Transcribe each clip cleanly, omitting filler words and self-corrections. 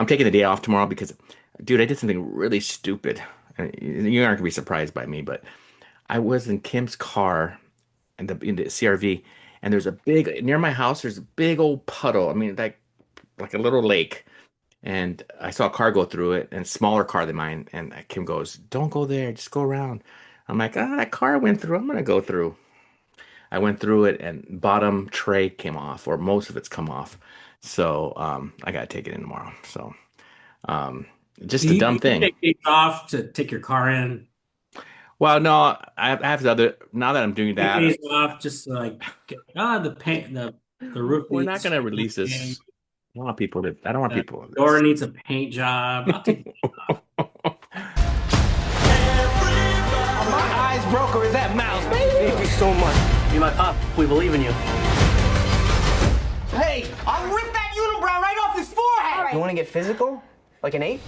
I'm taking the day off tomorrow because, dude, I did something really stupid. You aren't gonna be surprised by me, but I was in Kim's car in the CRV, and there's a big near my house. There's a big old puddle. I mean, like a little lake. And I saw a car go through it, and smaller car than mine. And Kim goes, "Don't go there. Just go around." I'm like, "Ah, that car went through. I'm gonna go through." I went through it, and bottom tray came off, or most of it's come off. So I gotta take it in tomorrow. So um, Do just a you, dumb do you thing. take days off to take your car in? Well, no, I have the other. Now that I'm doing Take that, days off just to like the paint the roof we're not needs gonna release paint, this. I don't want people to. I don't want the people. door needs a paint job. I'll take the day off. Are my eyes broke or is that Mouse, baby? Thank you so much. You're my pop. We believe in you. Hey, I'll rip that unibrow right off his forehead. You want to get physical? Like an ape?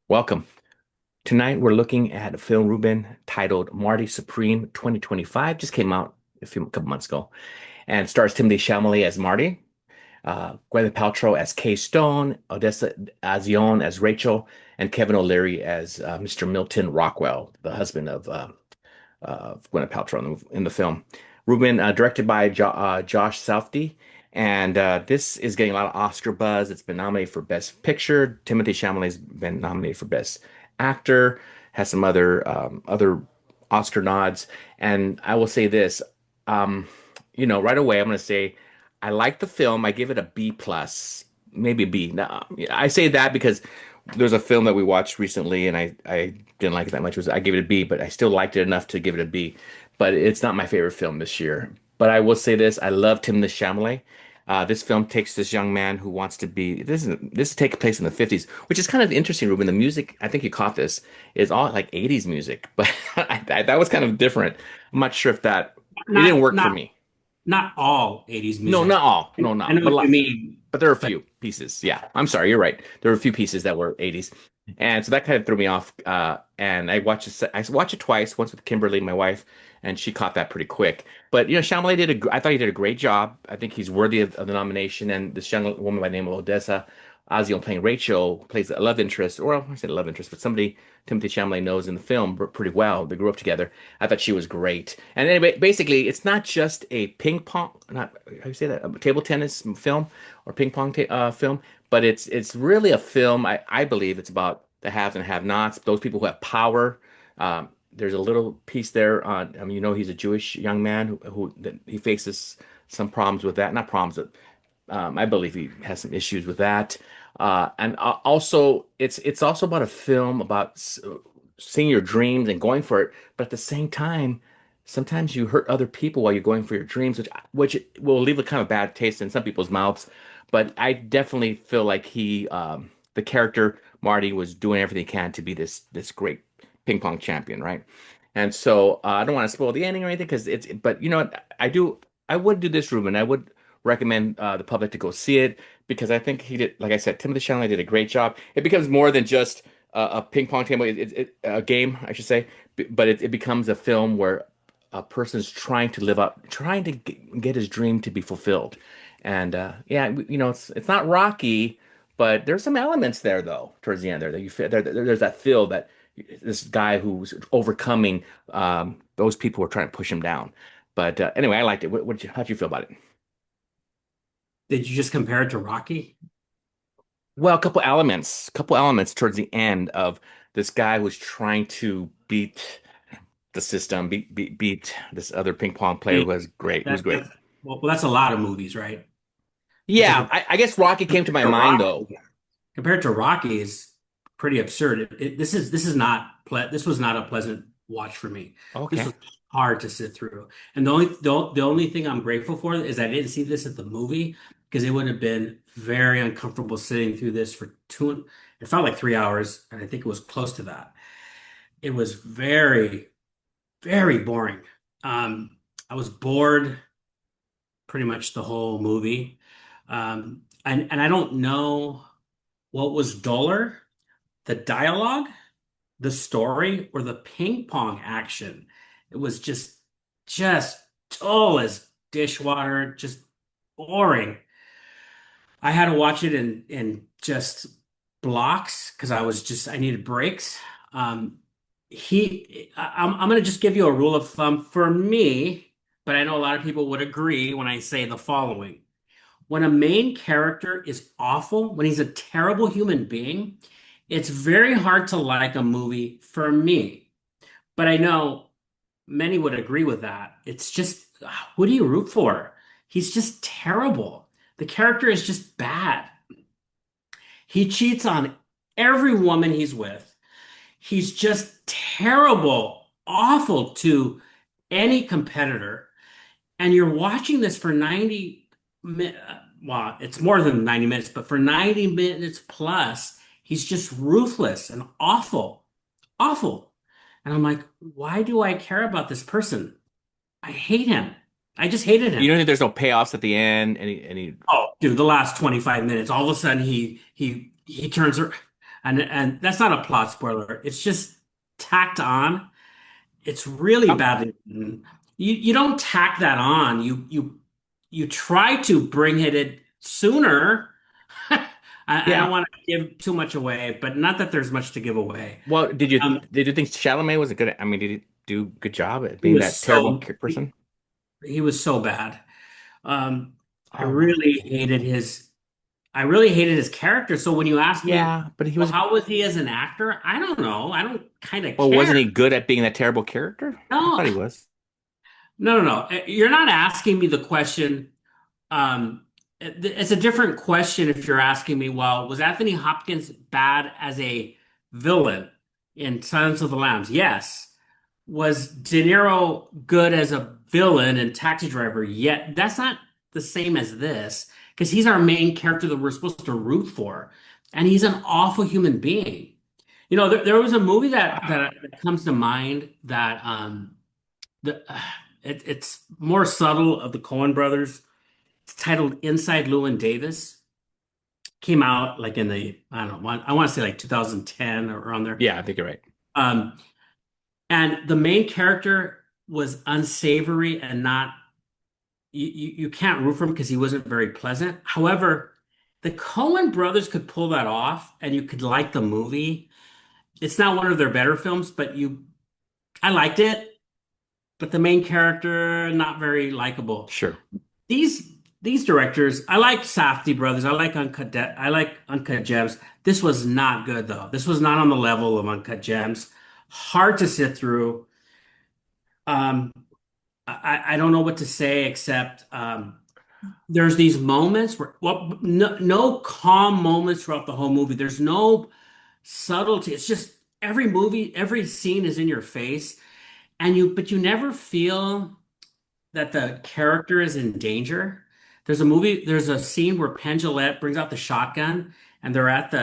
Welcome. Tonight we're looking at a film, Ruben, titled Marty Supreme 2025. Just came out couple months ago, and stars Timothee Chalamet as Marty, Gwyneth Paltrow as Kay Stone, Odessa Azion as Rachel, and Kevin O'Leary as Mr. Milton Rockwell, the husband of Gwyneth Paltrow in the film. Ruben, directed by Josh Safdie, and this is getting a lot of Oscar buzz. It's been nominated for Best Picture. Timothée Chalamet's been nominated for Best Actor. Has some other Oscar nods. And I will say this, um, right away, I'm going to say I like the film. I give it a B plus, maybe a B. Now, I say that because there's a film that we watched recently, and I didn't like it that much. I gave it a B, but I still liked it enough to give it a B. But it's not my favorite film this year. But I will say this: I love Timothée Chalamet. This film takes this young man who wants to be. This takes place in the 50s, which is kind of interesting, Ruben. The music, I think you caught this, is all like 80s music, but that was kind of different. I'm not sure if that it didn't Not work for not me. not all 80s No, music. not all. No, I not. know But a what you lot. mean, But there are a but few pieces. Yeah, I'm sorry. You're right. There were a few pieces that were 80s, and so that kind of threw me off. And I watched it twice. Once with Kimberly, my wife, and she caught that pretty quick. But Chalamet I thought he did a great job. I think he's worthy of the nomination. And this young woman by the name of Odessa Ozzy playing Rachel plays a love interest, or I said love interest, but somebody Timothée Chalamet knows in the film pretty well. They grew up together. I thought she was great. And anyway, basically, it's not just a ping pong, not how you say that, a table tennis film or ping pong film, but it's really a film. I believe it's about the haves and have-nots, those people who have power. There's a little piece there on, I mean, he's a Jewish young man who that he faces some problems with that. Not problems, but I believe he has some issues with that. And also, it's also about a film about seeing your dreams and going for it, but at the same time, sometimes you hurt other people while you're going for your dreams, which will leave a kind of bad taste in some people's mouths. But I definitely feel like the character Marty, was doing everything he can to be this great ping pong champion, right? And so I don't want to spoil the ending or anything because but you know what? I would do this, Ruben. I would recommend the public to go see it because I think he did, like I said, Timothée Chalamet did a great job. It becomes more than just a ping pong table, a game, I should say, but it becomes a film where a person's trying to live up, trying to get his dream to be fulfilled. And yeah, it's not Rocky, but there's some elements there though towards the end there that you feel there's that feel that this guy who's overcoming those people who are trying to push him down. But anyway, I liked it. How'd you feel about it? did you just compare it to Rocky? Well, couple elements towards the end of this guy who's trying to beat the system, beat this other ping pong player Yeah, who was great, who's that's great. that's a lot of movies, right? But to Yeah, I guess Rocky came to my to mind Rocky, though. compared to Rocky is pretty absurd. This is not this was not a pleasant watch for me. This Okay. was hard to sit through. And the only thing I'm grateful for is I didn't see this at the movie because it would have been very uncomfortable sitting through this for two. It felt like 3 hours, and I think it was close to that. It was very, very boring. I was bored pretty much the whole movie. And I don't know what was duller, the dialogue, the story, or the ping pong action. It was just dull as dishwater, just boring. I had to watch it in just blocks because I needed breaks. Um, I'm going to just give you a rule of thumb for me, but I know a lot of people would agree when I say the following. When a main character is awful, when he's a terrible human being, it's very hard to like a movie for me. But I know many would agree with that. It's just, who do you root for? He's just terrible. The character is just bad. He cheats on every woman he's with. He's just terrible, awful to any competitor. And you're watching this for 90 minutes. Well, it's more than 90 minutes, but for 90 minutes plus, he's just ruthless and awful, awful. And I'm like, why do I care about this person? I hate him. I just hated You him. don't think there's no payoffs at the end? Any? Oh, dude, the last 25 minutes, all of a sudden he turns her, and that's not a plot spoiler. It's just tacked on. It's really Oh, badly written. You don't tack that on. You try to bring it in sooner. I don't yeah. want to give too much away, but not that there's much to give away. Well, Um, did you think Chalamet was a good? I mean, did he do a good job at he being was that terrible so person? he was so bad. Um, I Oh my. really hated his I really hated his character. So when you ask me, Yeah, but he well, was. how was he as an actor? I don't know. I don't kind of Well, care. wasn't he good at being that terrible character? I No, thought he was. no. You're not asking me the question. It's a different question if you're asking me, well, was Anthony Hopkins bad as a villain in Silence of the Lambs? Yes. Was De Niro good as a villain in Taxi Driver? Yet that's not the same as this because he's our main character that we're supposed to root for, and he's an awful human being. There was a movie that comes to mind that the, it's more subtle of the Coen brothers. It's titled Inside Llewyn Davis. Came out like in the I don't know I want to say like 2010 or around there. Yeah, I think you're right. Um, and the main character was unsavory and not you can't root for him because he wasn't very pleasant. However, the Coen brothers could pull that off, and you could like the movie. It's not one of their better films, but I liked it. But the main character not very likable. Sure. These directors, I like Safdie brothers. I like Uncut Gems. This was not good though. This was not on the level of Uncut Gems. Hard to sit through. Um, I don't know what to say except there's these moments where no calm moments throughout the whole movie. There's no subtlety. It's just every scene is in your face, but you never feel that the character is in danger. There's a scene where Penn Jillette brings out the shotgun and they're at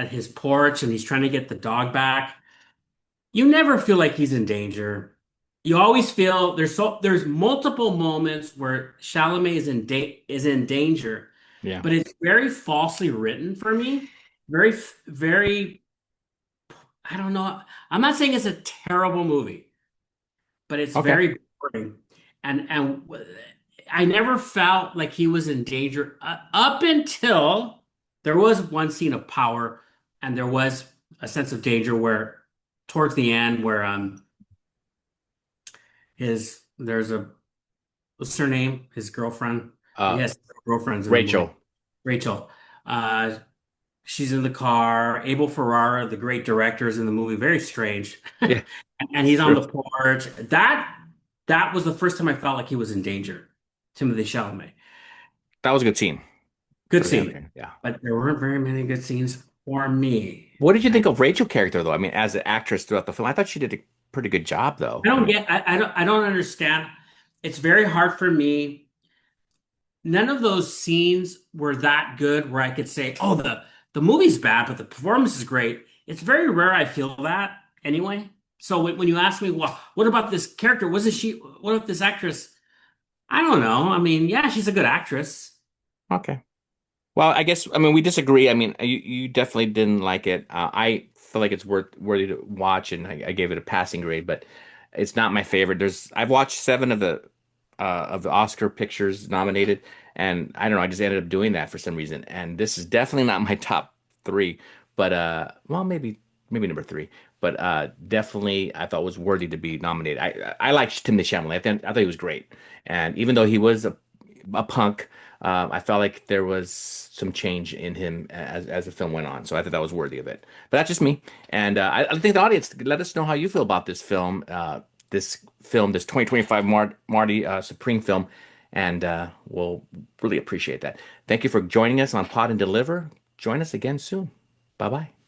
his porch and he's trying to get the dog back. You never feel like he's in danger. You always feel there's multiple moments where Chalamet is in danger, Yeah. but it's very falsely written for me. Very very I don't know. I'm not saying it's a terrible movie, but it's Okay. very boring. And I never felt like he was in danger up until there was one scene of power, and there was a sense of danger where towards the end where his there's a what's her name? His girlfriend. Uh, Yes, girlfriend's in the movie. Rachel. Rachel. Uh, she's in the car. Abel Ferrara, the great director, is in the movie. Very strange. Yeah. And he's on True. the porch. That was the first time I felt like he was in danger. Timothee Chalamet. That was a good scene Good for him. scene, Yeah. but there weren't very many good scenes for me. What did you think of Rachel character though? I mean, as an actress throughout the film, I thought she did a pretty good job though. I mean, I don't understand. It's very hard for me. None of those scenes were that good where I could say, "Oh, the movie's bad, but the performance is great." It's very rare I feel that anyway. So when you ask me, "Well, what about this character? Wasn't she? What about this actress?" I don't know. I mean, yeah, she's a good actress. Okay. Well, I guess I mean we disagree. I mean, you definitely didn't like it. I feel like it's worthy to watch, and I gave it a passing grade, but it's not my favorite. I've watched seven of the Oscar pictures nominated, and I don't know. I just ended up doing that for some reason, and this is definitely not my top three, but well, maybe number three, but definitely I thought was worthy to be nominated. I liked Timothee Chalamet. I thought he was great, and even though he was a punk. I felt like there was some change in him as the film went on, so I thought that was worthy of it. But that's just me, and I think the audience let us know how you feel about this film, this 2025 Marty Supreme film, and we'll really appreciate that. Thank you for joining us on Pod and Deliver. Join us again soon. Bye bye.